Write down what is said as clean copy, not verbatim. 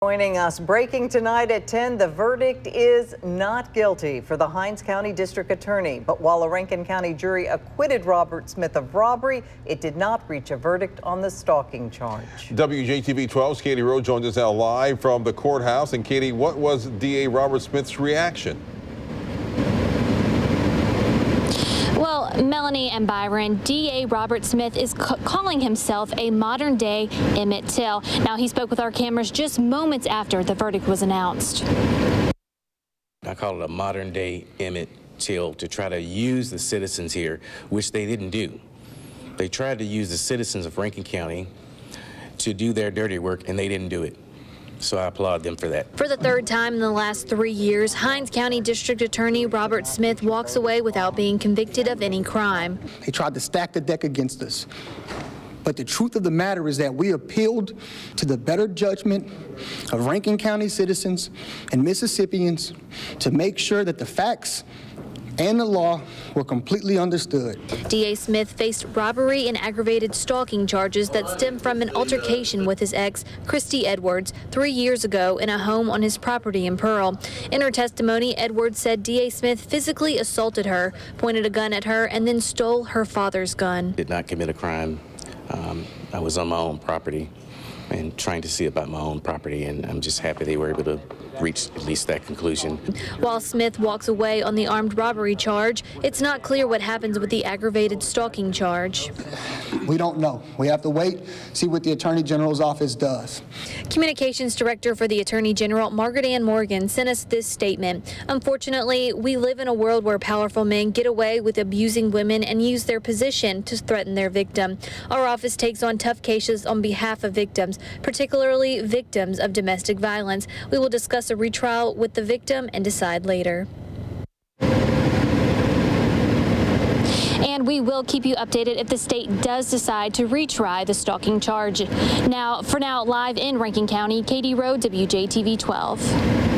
Joining us, breaking tonight at 10, the verdict is not guilty for the Hinds County District Attorney. But while a Rankin County jury acquitted Robert Smith of robbery, it did not reach a verdict on the stalking charge. WJTV 12's Katie Rowe joins us now live from the courthouse. And Katie, what was DA Robert Smith's reaction? Well, Melanie and Byron, DA Robert Smith is calling himself a modern-day Emmett Till. Now, he spoke with our cameras just moments after the verdict was announced. I call it a modern-day Emmett Till to try to use the citizens here, which they didn't do. They tried to use the citizens of Rankin County to do their dirty work, and they didn't do it. So I applaud them for that. For the third time in the last 3 years, Hinds County District Attorney Robert Smith walks away without being convicted of any crime. They tried to stack the deck against us. But the truth of the matter is that we appealed to the better judgment of Rankin County citizens and Mississippians to make sure that the facts and the law were completely understood. DA Smith faced robbery and aggravated stalking charges that stem from an altercation with his ex, Christy Edwards, 3 years ago in a home on his property in Pearl. In her testimony, Edwards said DA Smith physically assaulted her, pointed a gun at her, and then stole her father's gun. Did not commit a crime. I was on my own property and trying to see about my own property, and I'm just happy they were able to reach at least that conclusion. While Smith walks away on the armed robbery charge, it's not clear what happens with the aggravated stalking charge. We don't know. We have to wait, see what the Attorney General's office does. Communications Director for the Attorney General, Margaret Ann Morgan, sent us this statement. Unfortunately, we live in a world where powerful men get away with abusing women and use their position to threaten their victim. Our office takes on tough cases on behalf of victims, particularly victims of domestic violence. We will discuss a retrial with the victim and decide later. And we will keep you updated if the state does decide to retry the stalking charge. For now, live in Rankin County, Katie Rowe, WJTV 12.